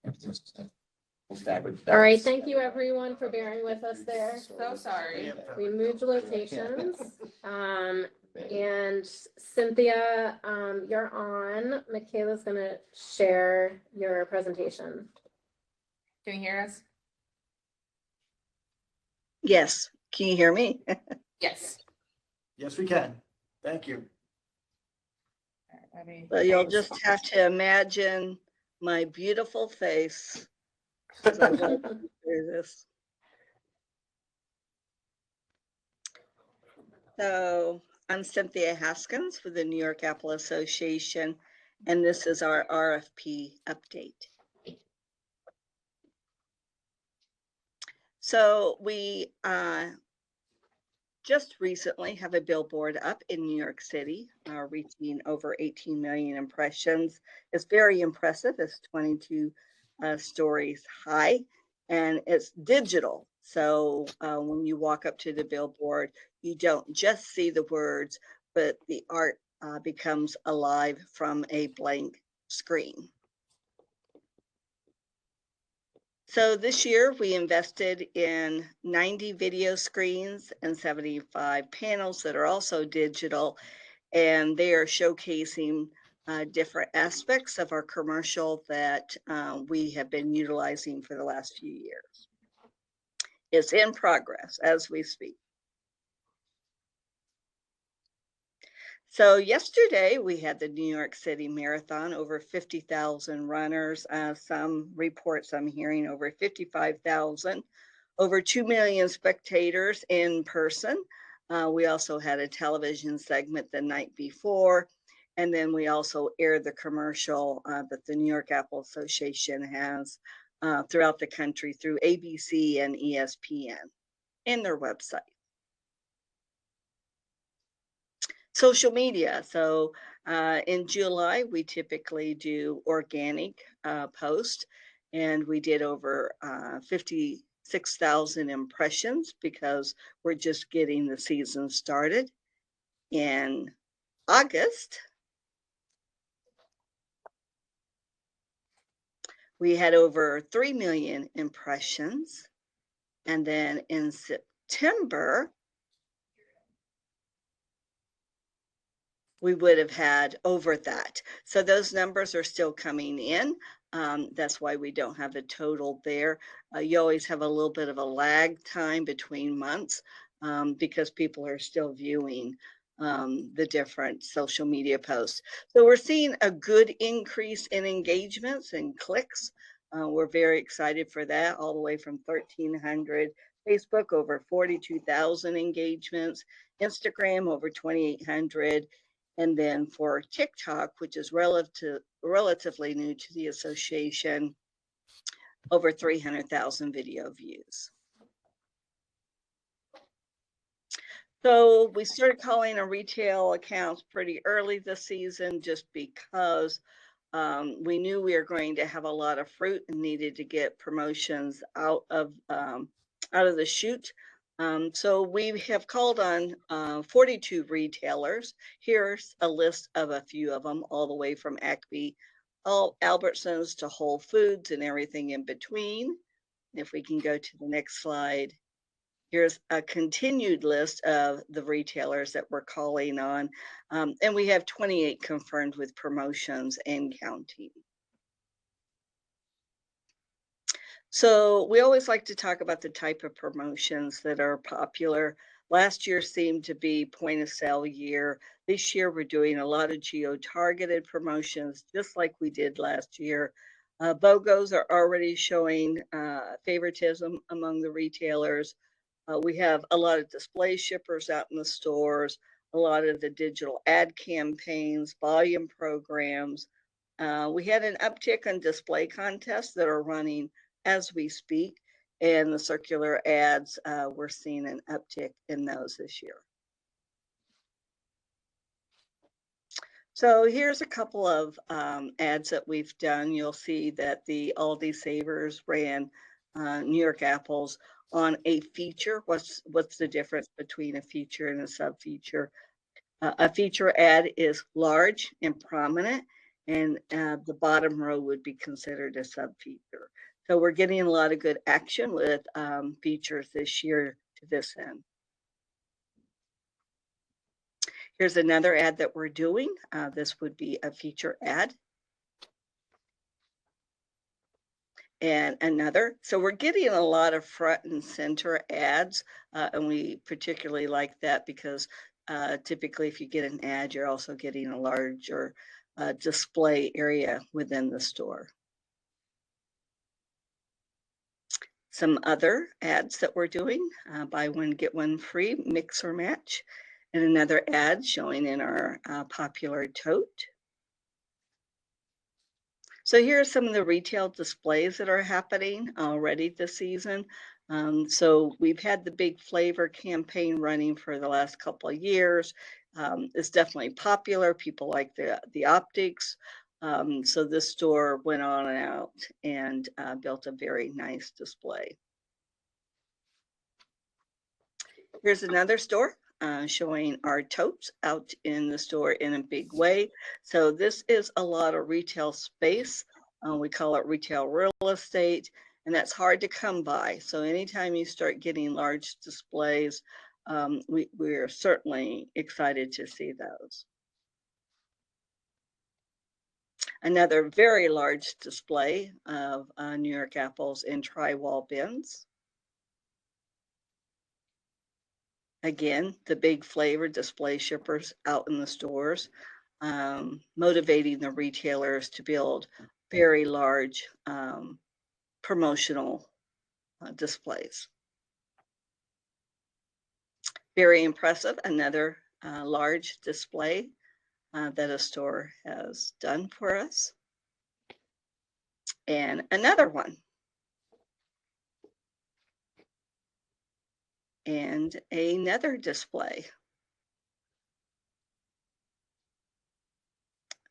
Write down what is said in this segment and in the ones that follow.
All right, thank you everyone for bearing with us there. So sorry. We moved locations. And Cynthia, you're on. Michaela's gonna share your presentation. Can you hear us? Yes. Can you hear me? Yes. Yes, we can. Thank you. Well, you'll just have to imagine my beautiful face as I walk through this. So I'm Cynthia Haskins with the New York Apple Association, and this is our RFP update. So we just recently have a billboard up in New York City, reaching over 18 million impressions. It's very impressive. It's 22 stories high, and it's digital. So when you walk up to the billboard, you don't just see the words, but the art becomes alive from a blank screen. So this year we invested in 90 video screens and 75 panels that are also digital, and they are showcasing different aspects of our commercial that we have been utilizing for the last few years. It's in progress as we speak. So yesterday we had the New York City Marathon, over 50,000 runners. Some reports I'm hearing over 55,000, over 2 million spectators in person. We also had a television segment the night before, and then we also aired the commercial that the New York Apple Association has throughout the country through ABC and ESPN in their website. Social media. So in July, we typically do organic post, and we did over 56,000 impressions because we're just getting the season started. In August, we had over 3 million impressions. And then in September, we would have had over that. So those numbers are still coming in. That's why we don't have the total there. You always have a little bit of a lag time between months because people are still viewing the different social media posts. So we're seeing a good increase in engagements and clicks. We're very excited for that, all the way from 1,300. Facebook, over 42,000 engagements. Instagram, over 2,800. And then for TikTok, which is relatively new to the association, over 300,000 video views. So we started calling our retail accounts pretty early this season just because we knew we were going to have a lot of fruit and needed to get promotions out of the chute. So we have called on 42 retailers. Here's a list of a few of them, all the way from Acme, Albertsons to Whole Foods and everything in between. If we can go to the next slide. Here's a continued list of the retailers that we're calling on. And we have 28 confirmed with promotions and counting. So we always like to talk about the type of promotions that are popular. Last year seemed to be point of sale year. This year we're doing a lot of geo-targeted promotions, just like we did last year. BOGOs are already showing favoritism among the retailers. We have a lot of display shippers out in the stores, a lot of the digital ad campaigns, volume programs. We had an uptick on display contests that are running as we speak, and the circular ads, we're seeing an uptick in those this year. So here's a couple of ads that we've done. You'll see that the Aldi Savers ran New York Apples on a feature. What's the difference between a feature and a sub-feature? A feature ad is large and prominent, and the bottom row would be considered a sub-feature. So we're getting a lot of good action with features this year to this end. Here's another ad that we're doing. This would be a feature ad. And another. So we're getting a lot of front and center ads, and we particularly like that because typically if you get an ad, you're also getting a larger display area within the store. Some other ads that we're doing, buy one, get one free, mix or match, and another ad showing in our popular tote. So here are some of the retail displays that are happening already this season. So we've had the big flavor campaign running for the last couple of years. It's definitely popular. People like the optics. So this store went on out and built a very nice display. Here's another store showing our totes out in the store in a big way. So this is a lot of retail space. We call it retail real estate, and that's hard to come by. So anytime you start getting large displays, we're certainly excited to see those. Another very large display of New York apples in tri-wall bins. Again, the big flavor display shippers out in the stores, motivating the retailers to build very large promotional displays. Very impressive. Another large display that a store has done for us. And another one. And another display.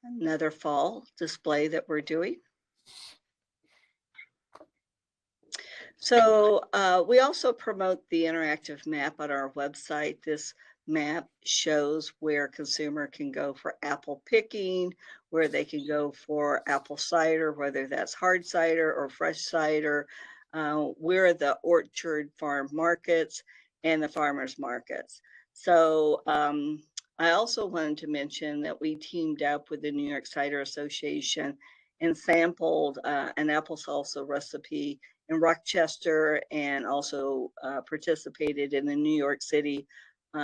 Another fall display that we're doing. So we also promote the interactive map on our website. This map shows where consumer can go for apple picking, where they can go for apple cider, whether that's hard cider or fresh cider, where the orchard farm markets and the farmers markets. So I also wanted to mention that we teamed up with the New York Cider Association and sampled an apple salsa recipe in Rochester, and also participated in the New York City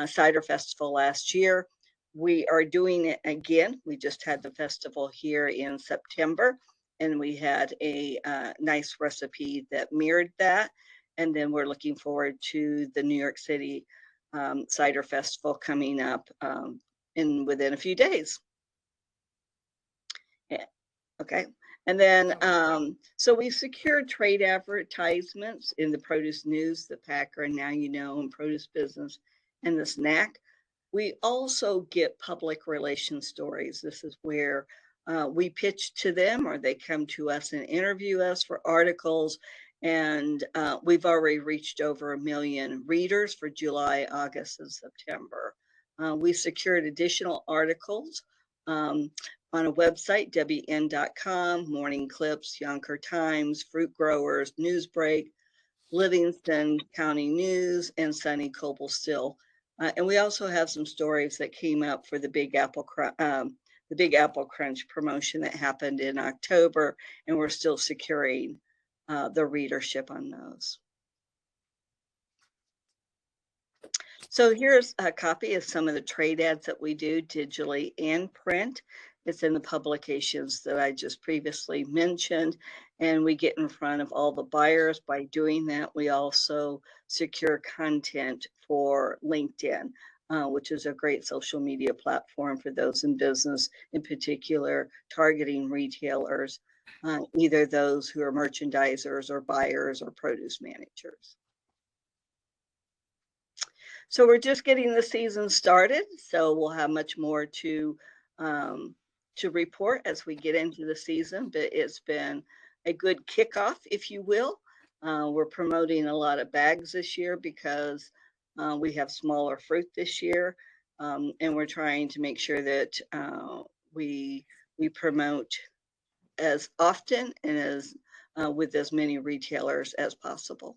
Cider Festival last year. We are doing it again. We just had the festival here in September, and we had a nice recipe that mirrored that. And then we're looking forward to the New York City Cider Festival coming up within a few days. Yeah. Okay. And then, so we secured trade advertisements in the Produce News, the Packer, and Now You Know, and Produce Business, and the Snack. We also get public relations stories. This is where we pitch to them, or they come to us and interview us for articles. And we've already reached over 1 million readers for July, August, and September. We secured additional articles on a website, WN.com, Morning Clips, Yonkers Times, Fruit Growers, Newsbreak, Livingston County News, and Sunny Cobble-Still. And we also have some stories that came up for the Big Apple Crunch promotion that happened in October, and we're still securing the readership on those. So here's a copy of some of the trade ads that we do digitally and print. It's in the publications that I just previously mentioned, and we get in front of all the buyers. By doing that, we also secure content for LinkedIn, which is a great social media platform for those in business, in particular targeting retailers, either those who are merchandisers or buyers or produce managers. So we're just getting the season started, so we'll have much more to report as we get into the season, but it's been a good kickoff, if you will. We're promoting a lot of bags this year because we have smaller fruit this year, and we're trying to make sure that we we promote as often and as with as many retailers as possible.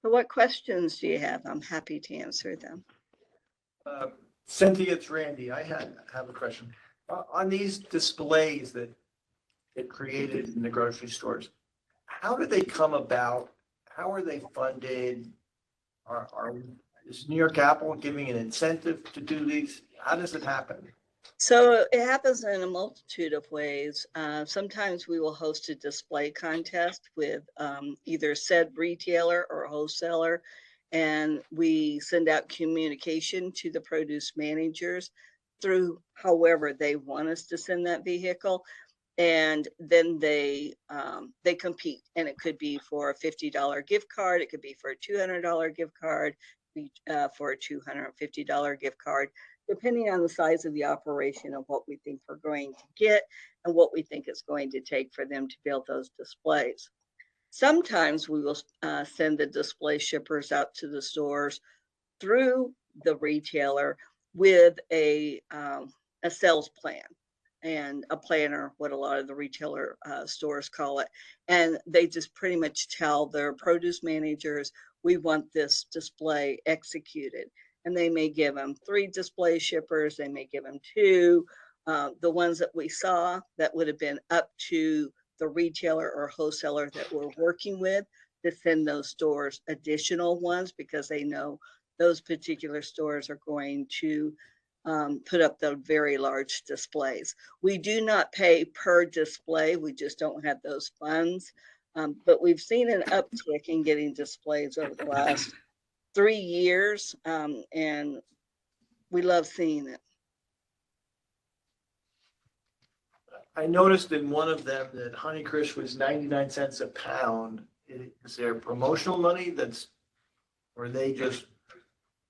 So what questions do you have? I'm happy to answer them. Cynthia, it's Randy. I have a question. On these displays that get created in the grocery stores, how do they come about? How are they funded? Is New York Apple giving an incentive to do these? How does it happen? So it happens in a multitude of ways. Sometimes we will host a display contest with either said retailer or wholesaler, and we send out communication to the produce managers through however they want us to send that vehicle. And then they compete, and it could be for a $50 gift card, it could be for a $200 gift card, for a $250 gift card, depending on the size of the operation and what we think we're going to get and what we think it's going to take for them to build those displays. Sometimes we will send the display shippers out to the stores through the retailer with a sales plan and a planner, what a lot of the retailer stores call it. And they just pretty much tell their produce managers, we want this display executed. And they may give them 3 display shippers, they may give them 2. The ones that we saw, that would have been up to the retailer or wholesaler that we're working with to send those stores additional ones, because they know those particular stores are going to put up the very large displays. We do not pay per display. We just don't have those funds. But we've seen an uptick in getting displays over the last 3 years, and we love seeing it. I noticed in one of them that Honeycrisp was 99 cents a pound. Is there promotional money or are they just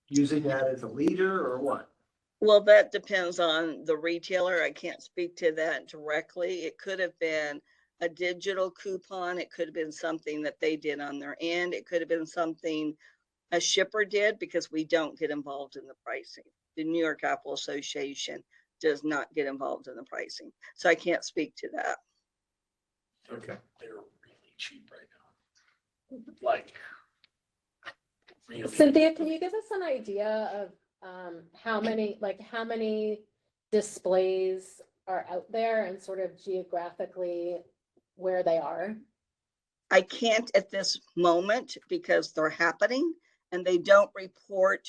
using that as a leader or what? Well, that depends on the retailer. I can't speak to that directly. It could have been a digital coupon. It could have been something that they did on their end. It could have been something a shipper did, because we don't get involved in the pricing. The New York Apple Association does not get involved in the pricing. So I can't speak to that. Okay. They're really cheap right now. Like. Really. Cynthia, can you give us an idea of how many displays are out there and sort of geographically where they are? I can't at this moment because they're happening and they don't report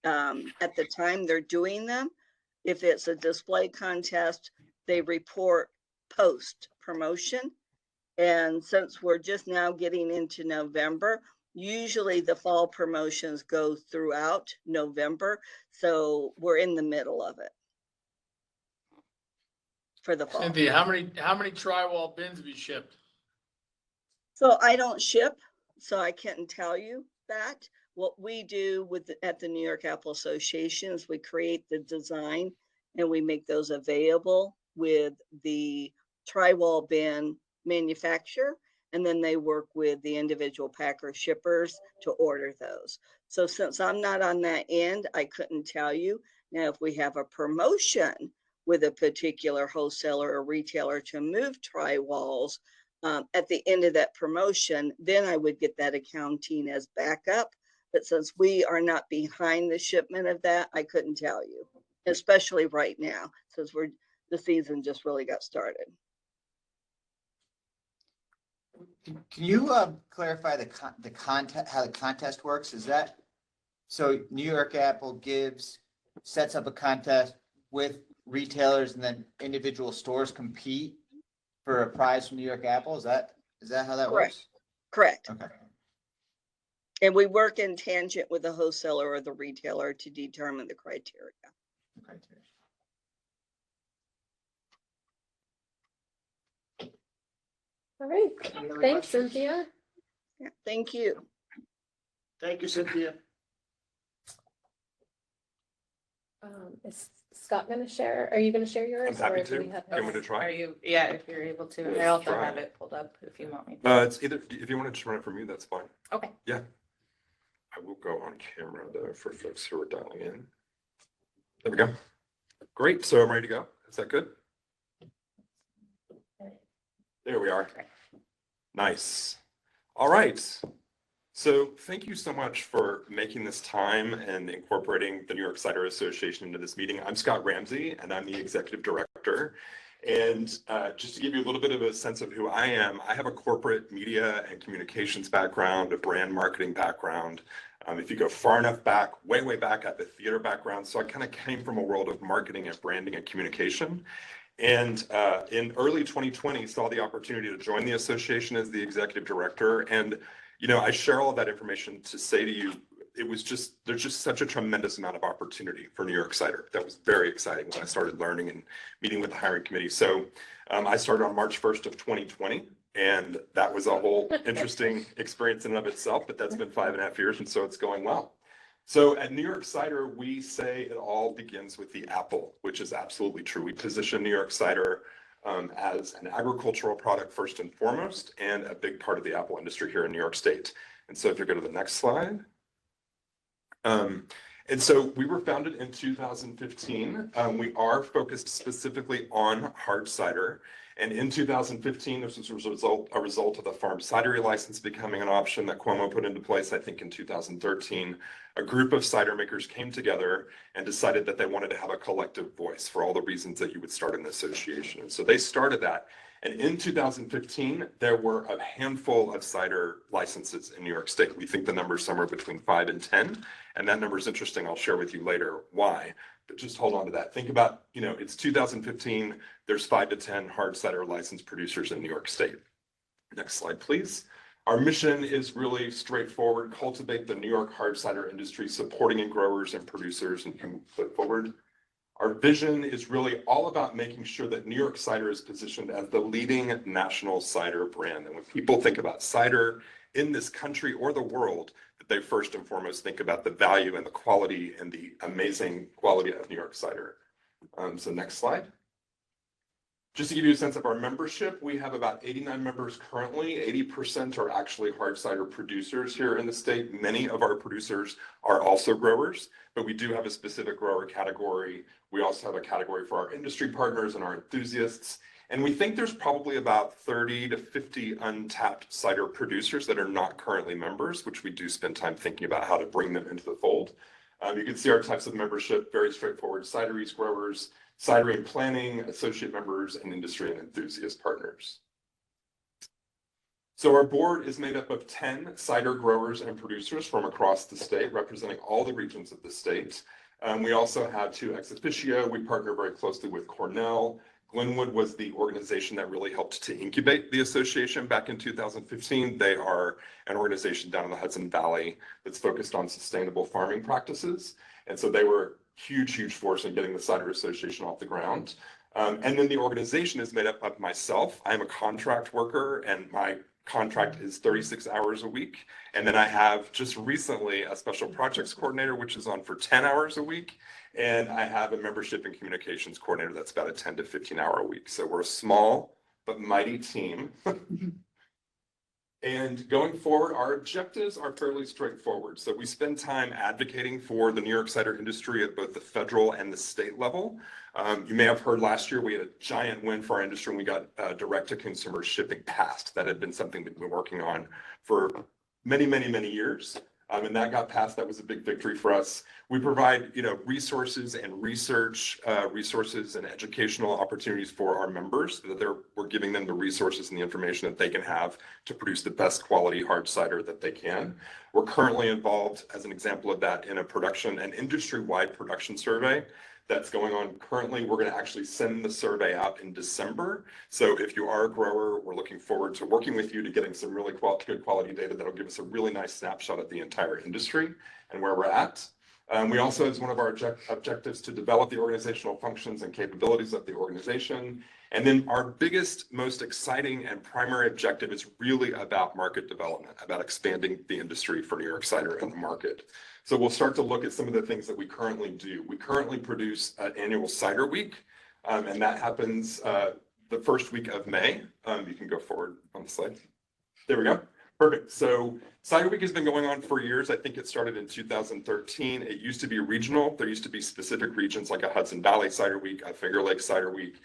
at the time they're doing them. If it's a display contest, they report post promotion. And since we're just now getting into November, usually the fall promotions go throughout November. So we're in the middle of it for the fall. Cynthia, how many Tri-Wall bins have you shipped? So I don't ship, so I can't tell you that. What we do at the New York Apple Association is we create the design and we make those available with the Tri-Wall bin manufacturer, and then they work with the individual packer shippers to order those. So since I'm not on that end, I couldn't tell you. Now, if we have a promotion with a particular wholesaler or retailer to move Tri-Walls, at the end of that promotion, then I would get that accounting as backup. But since we are not behind the shipment of that, I couldn't tell you, especially right now, since the season just really got started. Can you clarify the contest, how the contest works? Is that so? New York Apple sets up a contest with retailers, and then individual stores compete for a prize from New York Apple. Is that how that works? Correct. Okay. And we work in tangent with the wholesaler or the retailer to determine the criteria. All right, Any other thanks, questions? Cynthia. Yeah, thank you. Thank you, Cynthia. Is Scott gonna share? Are you gonna share yours? I'm happy or do we to. have You want me to his? try? Are you, yeah, if you're able to. Let's I also try. have it pulled up if you want me to. It's either, if you want to just run it from you, that's fine. Okay. Yeah. I will go on camera though for folks who are dialing in. There we go. Great, so I'm ready to go. Is that good? There we are. Nice. All right. So thank you so much for making this time and incorporating the New York Cider Association into this meeting. I'm Scott Ramsey, and I'm the executive director. And just to give you a little bit of a sense of who I am, I have a corporate media and communications background, a brand marketing background. If you go far enough back, way back, I have a theater background. So I kind of came from a world of marketing and branding and communication. And in early 2020, saw the opportunity to join the association as the executive director. And, you know, I share all of that information to say to you, there's just such a tremendous amount of opportunity for New York Cider. That was very exciting when I started learning and meeting with the hiring committee. So I started on March 1st of 2020, and that was a whole interesting experience in and of itself, but that's been 5.5 years, and so it's going well. So at New York Cider, we say it all begins with the apple, which is absolutely true. We position New York Cider as an agricultural product first and foremost, and a big part of the apple industry here in New York State. And so if you go to the next slide. And so we were founded in 2015. We are focused specifically on hard cider. And in 2015, this was a result of the farm cidery license becoming an option that Cuomo put into place, I think in 2013. A group of cider makers came together and decided that they wanted to have a collective voice for all the reasons that you would start an association. And so they started that. And in 2015, there were a handful of cider licenses in New York State. We think the number is somewhere between 5 and 10. And that number is interesting. I'll share with you later why. But just hold on to that. Think about, you know, it's 2015. There's 5 to 10 hard cider licensed producers in New York State. Next slide, please. Our mission is really straightforward: cultivate the New York hard cider industry, supporting growers and producers. And can we flip forward? Our vision is really all about making sure that New York Cider is positioned as the leading national cider brand. And when people think about cider in this country or the world, that they first and foremost think about the value and the quality and the amazing quality of New York cider. So next slide. Just to give you a sense of our membership, we have about 89 members currently. 80% are actually hard cider producers here in the state. Many of our producers are also growers, but we do have a specific grower category. We also have a category for our industry partners and our enthusiasts. And we think there's probably about 30 to 50 untapped cider producers that are not currently members, which we do spend time thinking about how to bring them into the fold. You can see our types of membership, very straightforward: cideries, growers, cidery planning, associate members, and industry and enthusiast partners. So our board is made up of 10 cider growers and producers from across the state, representing all the regions of the state. We also have 2 ex officio. We partner very closely with Cornell. Glenwood was the organization that really helped to incubate the association back in 2015. They are an organization down in the Hudson Valley that's focused on sustainable farming practices. And so they were huge force in getting the Cider Association off the ground. And then the organization is made up of myself. I'm a contract worker, and my contract is 36 hours a week. And then I have just recently a special projects coordinator, which is on for 10 hours a week. And I have a membership and communications coordinator that's about a 10 to 15 hour a week. So we're a small but mighty team. And going forward, our objectives are fairly straightforward. So we spend time advocating for the New York cider industry at both the federal and the state level. You may have heard last year we had a giant win for our industry, and we got direct-to-consumer shipping passed. That had been something that we've been working on for many years. And that got passed. That was a big victory for us. We provide, resources and research, resources and educational opportunities for our members, so that we're giving them the resources and the information that they can have to produce the best quality hard cider that they can. We're currently involved, as an example of that, in an industry-wide production survey that's going on currently. We're going to actually send the survey out in December. So if you are a grower, we're looking forward to working with you to getting some really good quality data that'll give us a really nice snapshot of the entire industry and where we're at. We also, as one of our objectives, to develop the organizational functions and capabilities of the organization. And then our biggest, most exciting and primary objective is really about market development, about expanding the industry for New York cider in the market. So we'll start to look at some of the things that we currently do. We currently produce an annual cider week, and that happens the first week of May. You can go forward on the slide. There we go. Perfect. So Cider Week has been going on for years. I think it started in 2013. It used to be regional. There used to be specific regions like a Hudson Valley Cider Week, a Finger Lake Cider Week.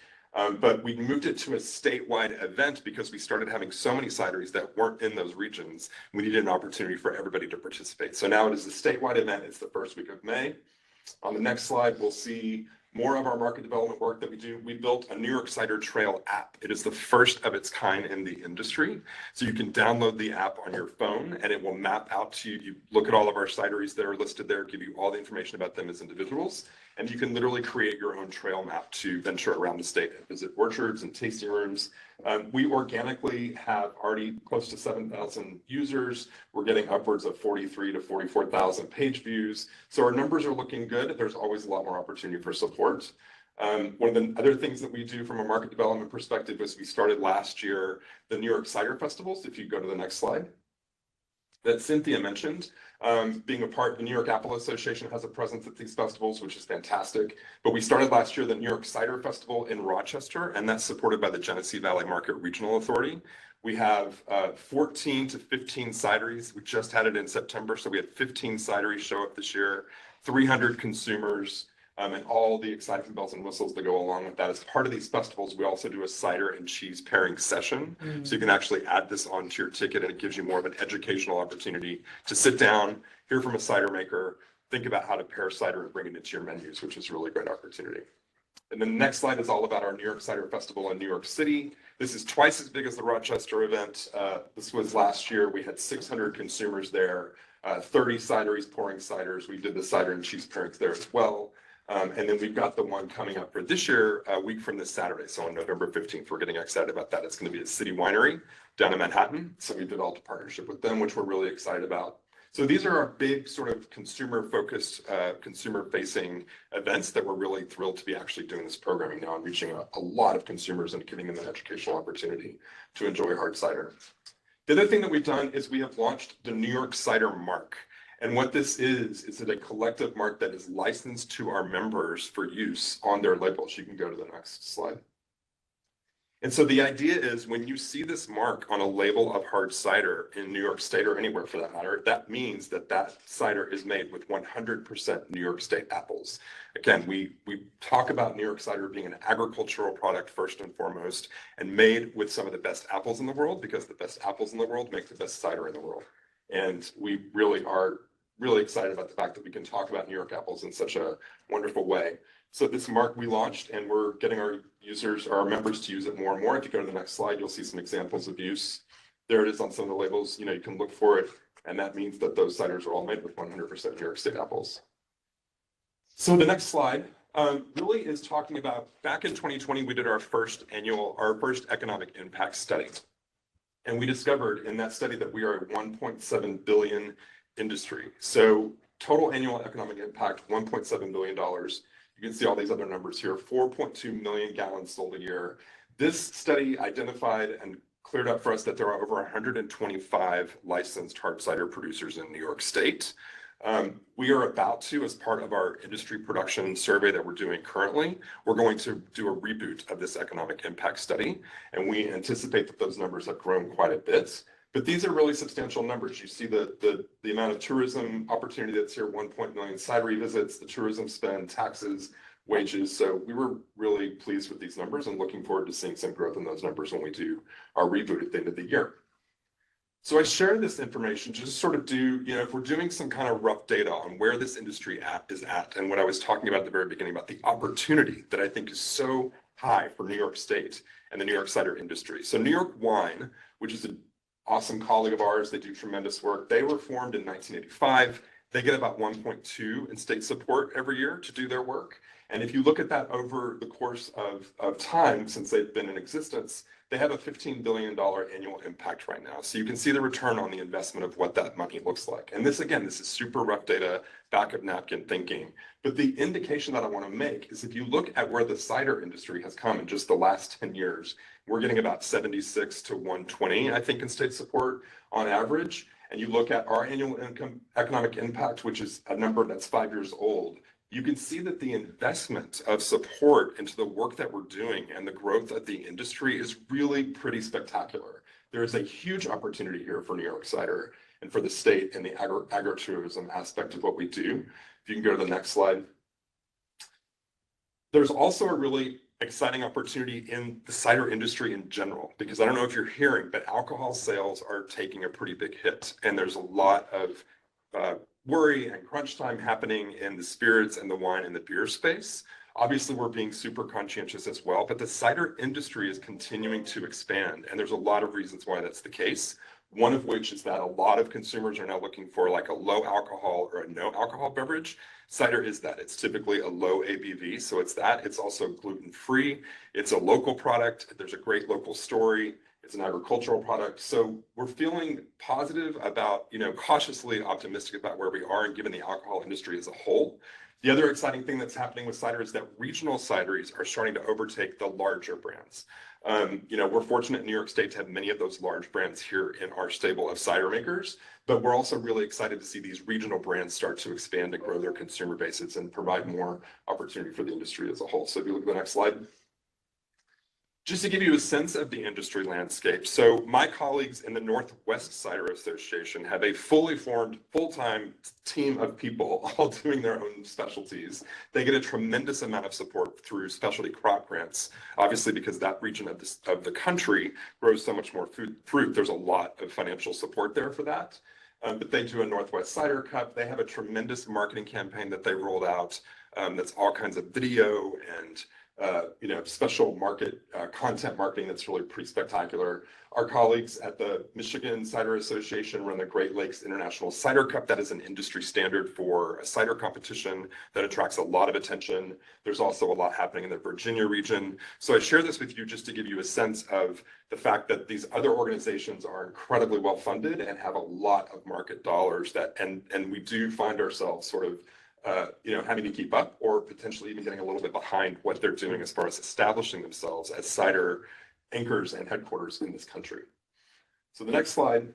But we moved it to a statewide event because we started having so many cideries that weren't in those regions. We needed an opportunity for everybody to participate. So now it is a statewide event. It's the first week of May. On the next slide, we'll see more of our market development work that we do. We built a New York Cider Trail app. It is the first of its kind in the industry. So you can download the app on your phone and it will map out to you. You look at all of our cideries that are listed there, give you all the information about them as individuals. And you can literally create your own trail map to venture around the state and visit orchards and tasting rooms. We organically have already close to 7,000 users. We're getting upwards of 43 to 44,000 page views. So our numbers are looking good. There's always a lot more opportunity for support. One of the other things that we do from a market development perspective is we started last year the New York Cider Festivals. If you go to the next slide, that Cynthia mentioned. Being a part, the New York Apple Association has a presence at these festivals, which is fantastic. But we started last year the New York Cider Festival in Rochester, and that's supported by the Genesee Valley Market Regional Authority. We have 14 to 15 cideries. We just had it in September, so we had 15 cideries show up this year, 300 consumers, and all the exciting bells and whistles that go along with that. As part of these festivals, we also do a cider and cheese pairing session. So you can actually add this onto your ticket and it gives you more of an educational opportunity to sit down, hear from a cider maker, think about how to pair cider and bring it into your menus, which is a really great opportunity. And then the next slide is all about our New York Cider Festival in New York City. This is twice as big as the Rochester event. This was last year. We had 600 consumers there, 30 cideries pouring ciders. We did the cider and cheese pairings there as well. And then we've got the one coming up for this year, a week from this Saturday. So on November 15th, we're getting excited about that. It's going to be at City Winery down in Manhattan. So we developed a partnership with them, which we're really excited about. So these are our big sort of consumer-focused, consumer-facing events that we're really thrilled to be actually doing this programming now and reaching a lot of consumers and giving them an educational opportunity to enjoy hard cider. The other thing that we've done is we have launched the New York Cider Mark. And what this is a collective mark that is licensed to our members for use on their labels. You can go to the next slide. And so the idea is when you see this mark on a label of hard cider in New York State or anywhere for that matter, that means that that cider is made with 100% New York State apples. Again, we talk about New York cider being an agricultural product first and foremost, and made with some of the best apples in the world, because the best apples in the world make the best cider in the world. And we really are really excited about the fact that we can talk about New York apples in such a wonderful way. So this mark we launched, and we're getting our users, our members, to use it more and more. If you go to the next slide, you'll see some examples of use. There it is on some of the labels. You know, you can look for it, and that means that those ciders are all made with 100% New York State apples. So the next slide really is talking about, back in 2020, we did our first economic impact study. And we discovered in that study that we are a 1.7 billion industry. So total annual economic impact, $1.7 billion. You can see all these other numbers here, 4.2 million gallons sold a year. This study identified and cleared up for us that there are over 125 licensed hard cider producers in New York State. We are about to, as part of our industry production survey that we're doing currently, we're going to do a reboot of this economic impact study. And we anticipate that those numbers have grown quite a bit. But these are really substantial numbers. You see the amount of tourism opportunity that's here, 1.1 million cidery visits, the tourism spend, taxes, wages. So we were really pleased with these numbers and looking forward to seeing some growth in those numbers when we do our reboot at the end of the year. So I share this information to just sort of do, you know, if we're doing some kind of rough data on where this industry is at, and what I was talking about at the very beginning about the opportunity that I think is so high for New York State and the New York cider industry. So New York Wine, which is an awesome colleague of ours, they do tremendous work. They were formed in 1985. They get about 1.2 in state support every year to do their work. And if you look at that over the course of time since they've been in existence, they have a $15 billion annual impact right now. So you can see the return on the investment of what that money looks like. And this, again, this is super rough data, back of napkin thinking. But the indication that I want to make is if you look at where the cider industry has come in just the last 10 years, we're getting about 76 to 120, I think, in state support on average. And you look at our annual economic impact, which is a number that's 5 years old, you can see that the investment of support into the work that we're doing and the growth of the industry is really pretty spectacular. There is a huge opportunity here for New York cider and for the state and the agritourism aspect of what we do. If you can go to the next slide. There's also a really exciting opportunity in the cider industry in general, because I don't know if you're hearing, but alcohol sales are taking a pretty big hit. And there's a lot of worry and crunch time happening in the spirits and the wine and the beer space. Obviously, we're being super conscientious as well, but the cider industry is continuing to expand. And there's a lot of reasons why that's the case. One of which is that a lot of consumers are now looking for like a low alcohol or a no alcohol beverage. Cider is that. It's typically a low ABV, so it's that. It's also gluten-free. It's a local product. There's a great local story. It's an agricultural product. So we're feeling positive about, cautiously optimistic about where we are and given the alcohol industry as a whole. The other exciting thing that's happening with cider is that regional cideries are starting to overtake the larger brands. We're fortunate in New York State to have many of those large brands here in our stable of cider makers, but we're also really excited to see these regional brands start to expand and grow their consumer bases and provide more opportunity for the industry as a whole. So if you look at the next slide. Just to give you a sense of the industry landscape. So my colleagues in the Northwest Cider Association have a fully formed, full-time team of people all doing their own specialties. They get a tremendous amount of support through specialty crop grants, obviously because that region of the country grows so much more fruit. There's a lot of financial support there for that. But they do a Northwest Cider Cup. They have a tremendous marketing campaign that they rolled out that's all kinds of video and special market content marketing that's really pretty spectacular. Our colleagues at the Michigan Cider Association run the Great Lakes International Cider Cup. That is an industry standard for a cider competition that attracts a lot of attention. There's also a lot happening in the Virginia region. So I share this with you just to give you a sense of the fact that these other organizations are incredibly well funded and have a lot of market dollars and we do find ourselves sort of having to keep up or potentially even getting a little bit behind what they're doing as far as establishing themselves as cider anchors and headquarters in this country. So the next slide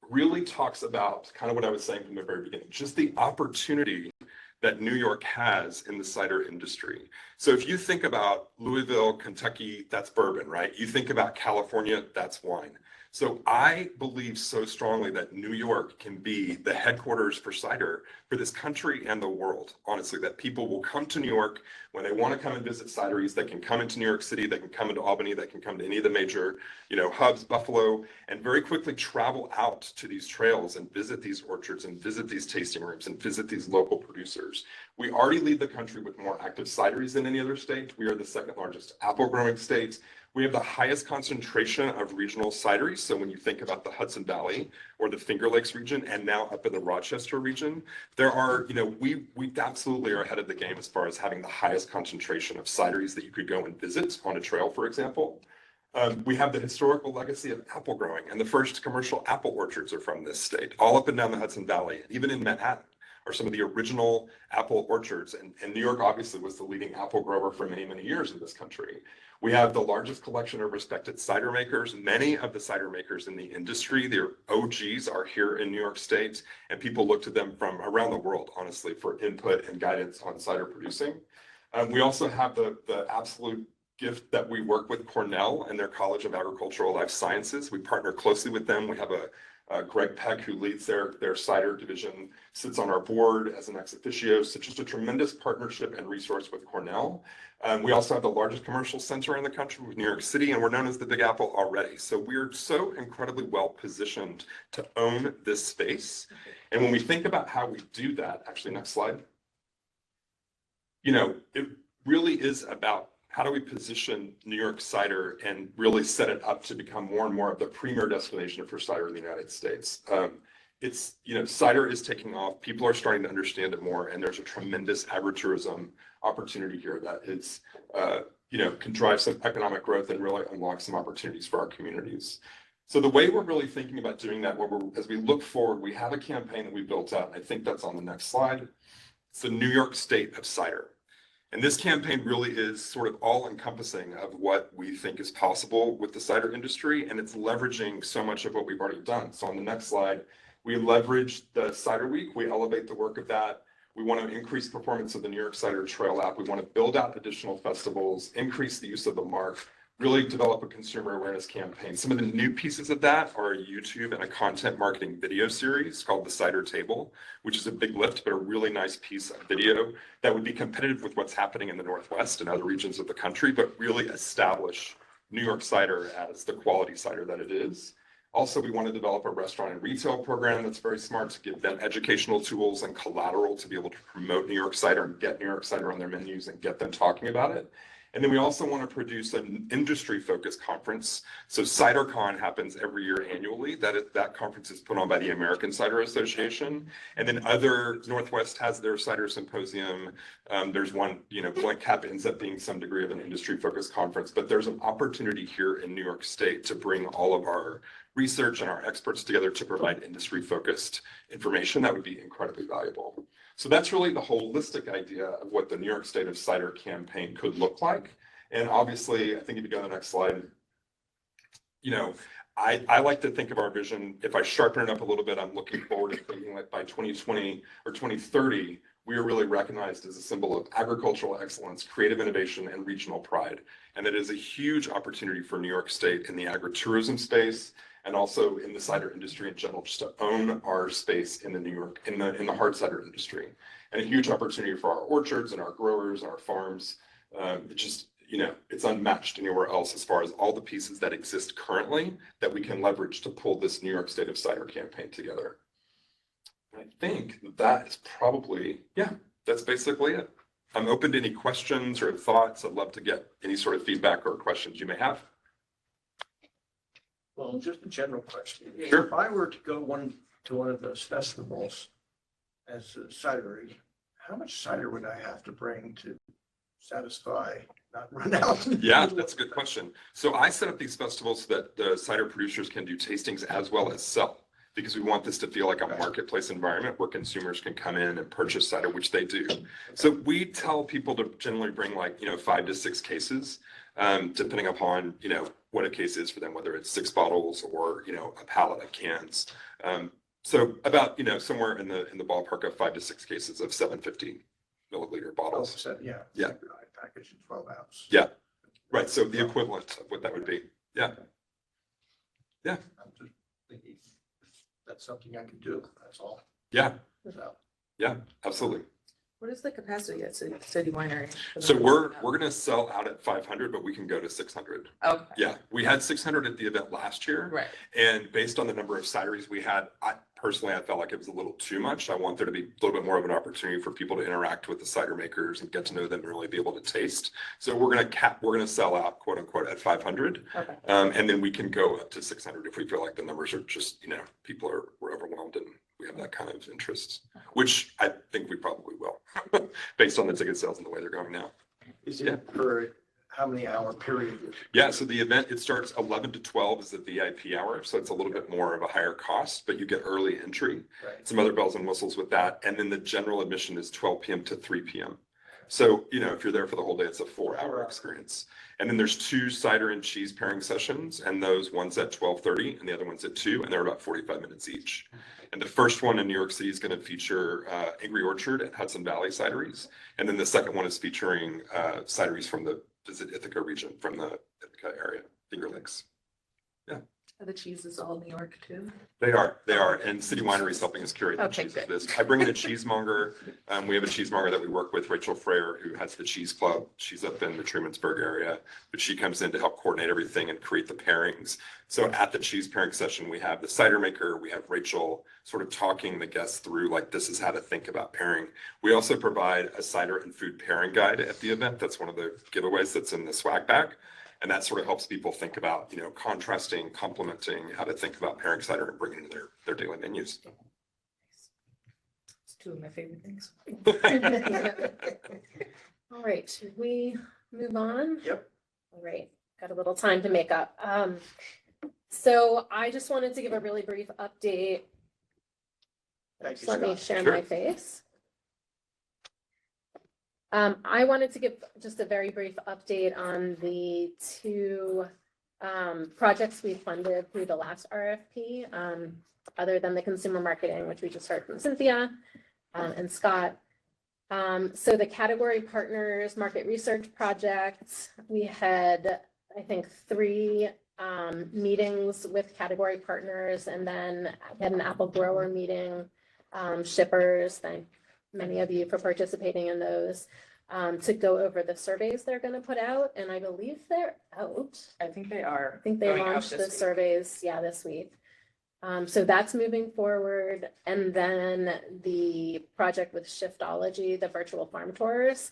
really talks about kind of what I was saying from the very beginning, just the opportunity that New York has in the cider industry. So if you think about Louisville, Kentucky, that's bourbon, right? You think about California, that's wine. So I believe so strongly that New York can be the headquarters for cider for this country and the world, honestly, that people will come to New York when they want to come and visit cideries. They can come into New York City, they can come into Albany, they can come to any of the major, hubs, Buffalo, and very quickly travel out to these trails and visit these orchards and visit these tasting rooms and visit these local producers. We already lead the country with more active cideries than any other state. We are the second largest apple growing state. We have the highest concentration of regional cideries. So when you think about the Hudson Valley or the Finger Lakes region, and now up in the Rochester region, there are, we absolutely are ahead of the game as far as having the highest concentration of cideries that you could go and visit on a trail, for example. We have the historical legacy of apple growing, and the first commercial apple orchards are from this state, all up and down the Hudson Valley, even in Manhattan are some of the original apple orchards. And New York obviously was the leading apple grower for many, many years in this country. We have the largest collection of respected cider makers. Many of the cider makers in the industry, their OGs, are here in New York State, and people look to them from around the world, honestly, for input and guidance on cider producing. We also have the absolute gift that we work with Cornell and their College of Agricultural Life Sciences. We partner closely with them. We have Greg Peck, who leads their cider division, sits on our board as an ex officio. So just a tremendous partnership and resource with Cornell. We also have the largest commercial center in the country with New York City, and we're known as the Big Apple already. So we're so incredibly well positioned to own this space. And when we think about how we do that, actually, next slide, it really is about how do we position New York cider and really set it up to become more and more of the premier destination for cider in the United States. Cider is taking off. People are starting to understand it more, and there's a tremendous agritourism opportunity here that is, can drive some economic growth and really unlock some opportunities for our communities. So the way we're really thinking about doing that, as we look forward, we have a campaign that we built out, and I think that's on the next slide. It's the New York State of Cider. And this campaign really is sort of all encompassing of what we think is possible with the cider industry, and it's leveraging so much of what we've already done. So on the next slide, we leverage the Cider Week, we elevate the work of that. We want to increase performance of the New York Cider Trail app. We want to build out additional festivals, increase the use of the mark, really develop a consumer awareness campaign. Some of the new pieces of that are YouTube and a content marketing video series called The Cider Table, which is a big lift, but a really nice piece of video that would be competitive with what's happening in the Northwest and other regions of the country, but really establish New York cider as the quality cider that it is. Also, we want to develop a restaurant and retail program that's very smart to give them educational tools and collateral to be able to promote New York cider and get New York cider on their menus and get them talking about it. And then we also want to produce an industry-focused conference. So CiderCon happens every year annually. That conference is put on by the American Cider Association. And then Northwest has their cider symposium. There's one, Blank Cap ends up being some degree of an industry-focused conference, but there's an opportunity here in New York State to bring all of our research and our experts together to provide industry-focused information that would be incredibly valuable. So that's really the holistic idea of what the New York State of Cider campaign could look like. And obviously, I think if you go to the next slide, I like to think of our vision, if I sharpen it up a little bit, I'm looking forward to thinking like by 2020 or 2030, we are really recognized as a symbol of agricultural excellence, creative innovation, and regional pride. And it is a huge opportunity for New York State in the agritourism space, and also in the cider industry in general, just to own our space in the hard cider industry, and a huge opportunity for our orchards and our growers and our farms. It's unmatched anywhere else as far as all the pieces that exist currently that we can leverage to pull this New York State of Cider campaign together. I think that is probably, that's basically it. I'm open to any questions or thoughts. I'd love to get any sort of feedback or questions you may have. Well, just a general question. Sure. If I were to go to one of those festivals as a cidery, how much cider would I have to bring to satisfy, not run out? Yeah, that's a good question. So I set up these festivals so that the cider producers can do tastings as well as sell, because we want this to feel like a marketplace environment where consumers can come in and purchase cider, which they do. So we tell people to generally bring 5 to 6 cases, depending upon, what a case is for them, whether it's 6 bottles or, a pallet of cans. So about, somewhere in the ballpark of 5 to 6 cases of 750 milliliter bottles. Yeah. Package in 12 ounce. Yeah. Right. So the equivalent of what that would be. Yeah. Yeah. I'm just thinking that's something I can do. That's all. Yeah. So, Yeah, absolutely. What is the capacity at City Winery? So we're going to sell out at 500, but we can go to 600. Okay. Yeah, we had 600 at the event last year. Right. And based on the number of cideries we had, I felt like it was a little too much. I want there to be a little bit more of an opportunity for people to interact with the cider makers and get to know them and really be able to taste. So we're going to sell out, quote unquote, at 500. Okay. And then we can go up to 600 if we feel like the numbers are just, people we're overwhelmed and we have that kind of interest, which I think we probably will, based on the ticket sales and the way they're going now. is it for how many hour period? Yeah, so the event, it starts 11 to 12 is the VIP hour, so it's a little bit more of a higher cost, but you get early entry. Right. Some other bells and whistles with that, and then the general admission is 12 p.m. to 3 p.m. So, if you're there for the whole day, it's a 4-hour experience. And then there's 2 cider and cheese pairing sessions, and one's at 12:30 and the other one's at 2, and they're about 45 minutes each. And the first one in New York City is going to feature Angry Orchard and Hudson Valley cideries. And then the second one is featuring cideries from the Ithaca region, from the Ithaca area, Finger Lakes. Yeah. Are the cheeses all New York too? They are. And City Winery is helping us curate the Okay, cheese good. of this. I bring in a cheesemonger. We have a cheesemonger that we work with, Rachel Freyer, who has the Cheese Club. She's up in the Trumansburg area, but she comes in to help coordinate everything and create the pairings. So at the cheese pairing session, we have the cider maker, we have Rachel sort of talking the guests through, like, this is how to think about pairing. We also provide a cider and food pairing guide at the event. That's one of the giveaways that's in the swag bag. And that sort of helps people think about, contrasting, complementing, how to think about pairing cider and bringing it into their daily menus. It's 2 of my favorite things. All right, should we move on? Yep. All right, got a little time to make up. So I just wanted to give a really brief update. Thank you, Just let me Scott. share Sure. my face. I wanted to give just a very brief update on the 2 projects we funded through the last RFP, other than the consumer marketing, which we just heard from Cynthia and Scott. So the category partners market research project, we had I think, 3 meetings with category partners, and then had an apple grower meeting, shippers, thank many of you for participating in those, to go over the surveys they're gonna put out, and I believe they're out. I think they are. I think they going out launched this the week. surveys, yeah, this week. So that's moving forward. And then the project with Shiftology, the virtual farm tours,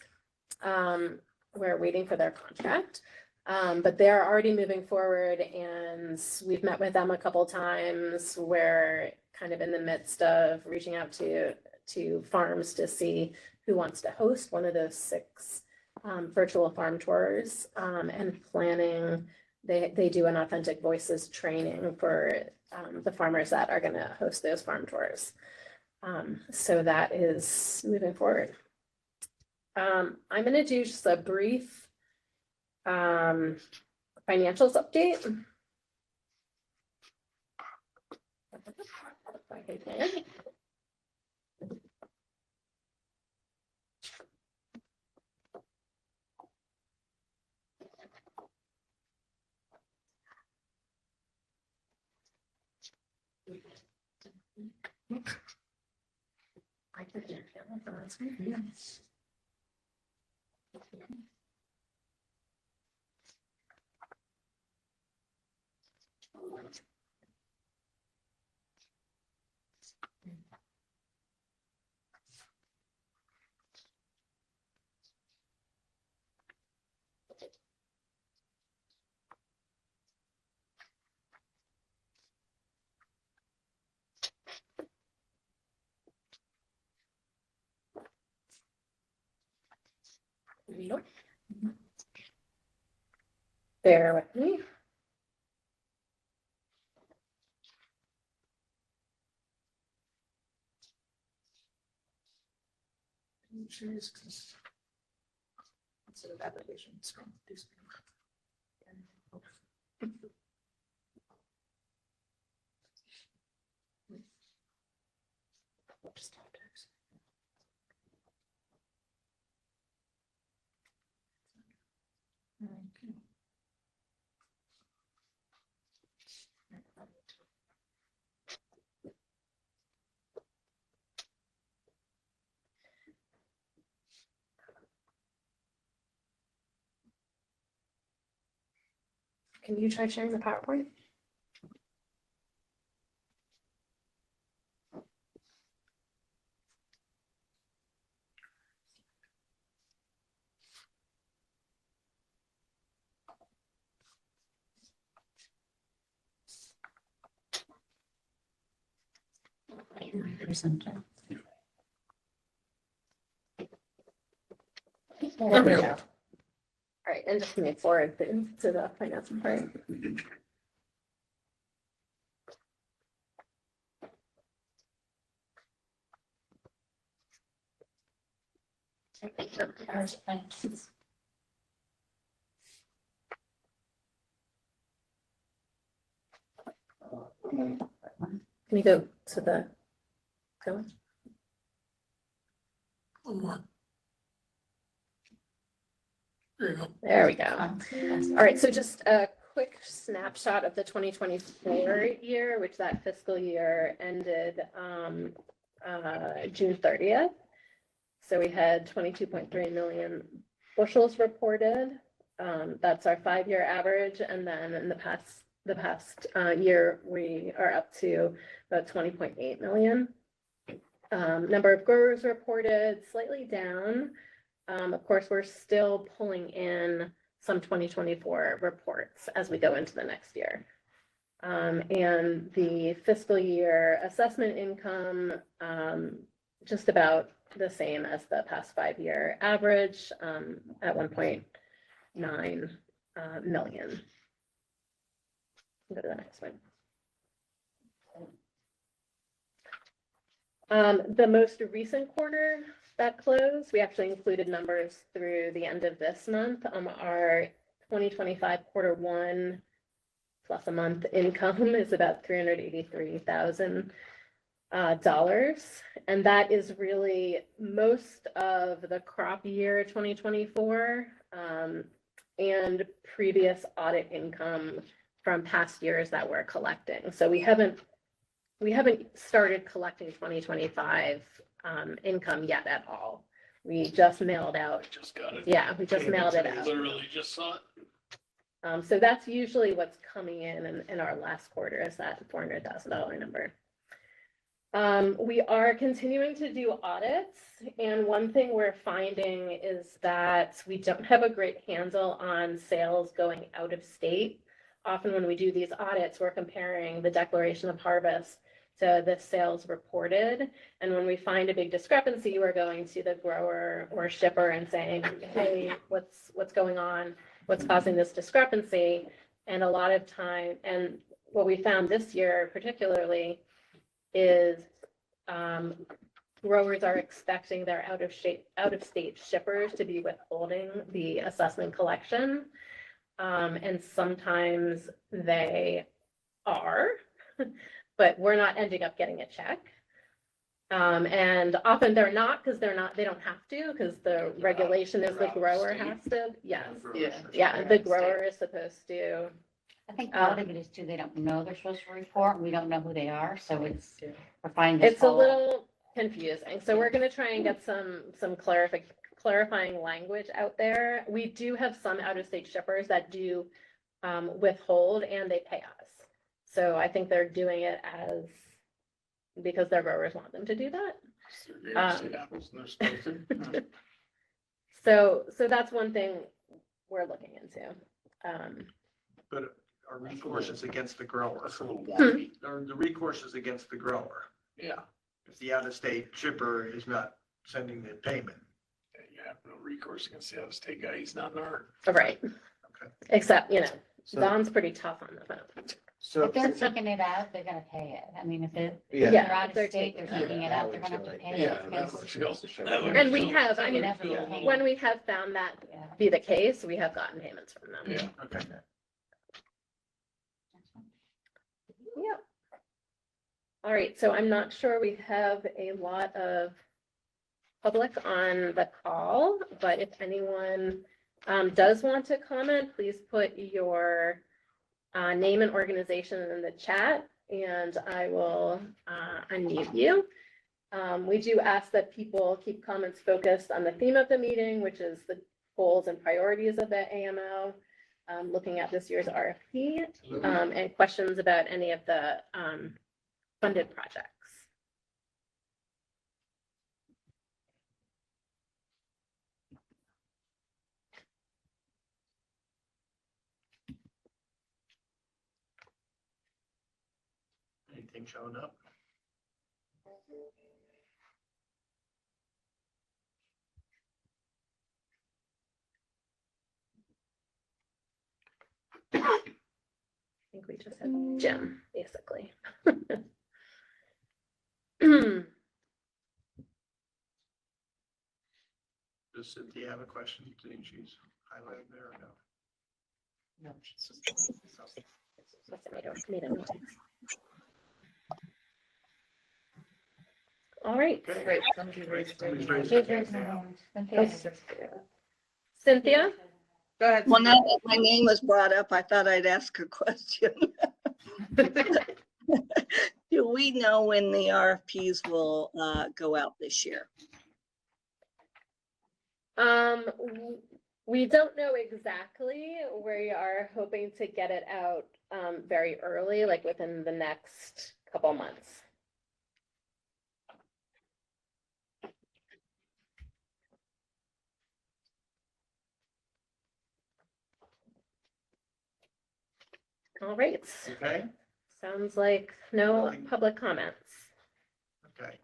we're waiting for their contract. But they're already moving forward, and we've met with them a couple times. We're kind of in the midst of reaching out to farms to see who wants to host one of those 6 virtual farm tours, and planning. They do an Authentic Voices training for the farmers that are going to host those farm tours. So that is moving forward. I'm going to do just a brief financials update. If I can find it. I could do it. Nope. Bear with me. Instead of applications from this. Can you try sharing the PowerPoint? There we go. All right, and just move forward to the finance part. Can you go to the, go? One more. There you go. There we go. All right, so just a quick snapshot of the 2024 year, which that fiscal year ended June 30th. So we had 22.3 million bushels reported. That's our 5-year average, and then in the past year, we are up to about 20.8 million. Number of growers reported slightly down. Of course, we're still pulling in some 2024 reports as we go into the next year. And the fiscal year assessment income, just about the same as the past 5-year average, at 1.9 million. Go to the next one. The most recent quarter that closed, we actually included numbers through the end of this month. Our 2025 Q1 plus a month income is about $383,000. And that is really most of the crop year 2024. and previous audit income from past years that we're collecting. So we haven't started collecting 2025 income yet at all. We just mailed out. Just got it. Yeah, we just mailed it out. Literally just saw it. So that's usually what's coming in our last quarter is that $400,000 number. We are continuing to do audits, and one thing we're finding is that we don't have a great handle on sales going out of state. Often when we do these audits, we're comparing the declaration of harvest to the sales reported. And when we find a big discrepancy, we're going to the grower or shipper and saying, hey, what's going on? What's causing this discrepancy? And a lot of time, and what we found this year particularly is growers are expecting their out of state shippers to be withholding the assessment collection. And sometimes they are, but we're not ending up getting a check. And often they're not, because they don't have to, because the regulation is the grower has to, yes. Yeah, the grower is supposed to. I think part of it is too, they don't know they're supposed to report, and we don't know who they are, so we're finding this It's a whole- little confusing, so we're gonna try and get some clarifying language out there. We do have some out-of-state shippers that do withhold and they pay us. So I think they're doing it because their growers want them to do that. So that's one thing we're looking into. But our recourse is against the grower. That's a little wonky. Or the recourse is against the grower. Yeah. If the out-of-state shipper is not sending the payment. You have no recourse against the out-of-state guy. He's not in our. Right. Okay. Except, So- Don's pretty tough on the phone. So, If they're taking it out, they're gonna pay it. I mean, if yeah. they're out they're of state, they're taking taking it out, they're gonna have to pay Yeah, it. that would feel. that would And we feel- have, I mean, Never get paid. when we have found that Yeah. be the case, we have gotten payments from them. Yeah. Okay. Yep. All right, so I'm not sure we have a lot of public on the call, but if anyone does want to comment, please put your name and organization in the chat, and I will unmute you. We do ask that people keep comments focused on the theme of the meeting, which is the goals and priorities of the AMO. Looking at this year's RFP, and questions about any of the funded projects. Anything showing up? I think we just have Jim, basically. Does Cynthia have a question? Do you think she's highlighted there or no? All right. Okay. Great. Somebody raised their Somebody's hand. raised Here's their your hand. hand. Cynthia? Go ahead. Well, now that my name was brought up, I thought I'd ask a question. Do we know when the RFPs will go out this year? We don't know exactly. We are hoping to get it out very early, like within the next couple months. All right, Okay, sounds like no public comments. okay.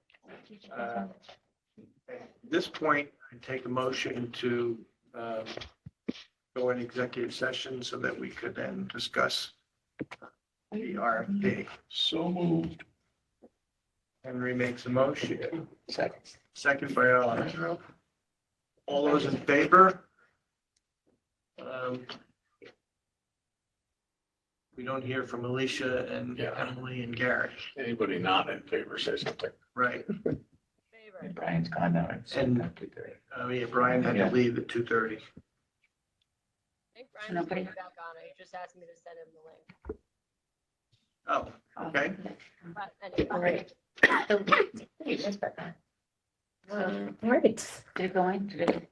At this point, I take a motion to go in executive session so that we could then discuss the RFP. So moved. Henry makes a motion, Second. second by Alejandro. All those in favor? We don't hear from Alicia and Yeah. Emily and Gary, Anybody not in favor, say something. right? Brian's gone now. And- Yeah, Brian had to leave at 2:30. Brian Nobody? back on. He just asked me to send him the link. Oh, okay. But anyway. All right. All right. Did it go in? Did it?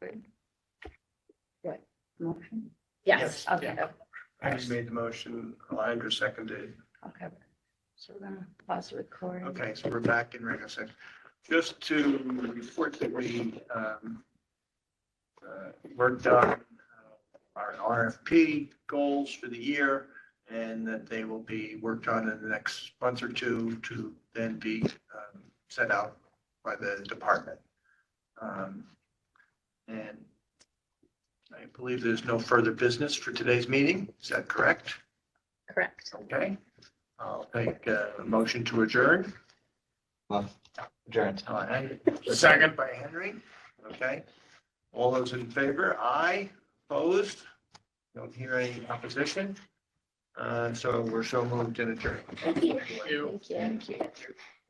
What? Motion? Yes. Okay, I just made the motion, Alondra seconded. okay. So we're gonna pause the recording. Okay, so we're back in regular session. Just to report that we worked on our RFP goals for the year, and that they will be worked on in the next month or two to then be set out by the department. And I believe there's no further business for today's meeting. Is that correct? Correct. Okay. I'll take a motion to adjourn. Adjourned. Second by Henry. Okay. All those in favor? Aye. Opposed? Don't hear any opposition. So we're so moved and adjourned. Thank you. Thank you.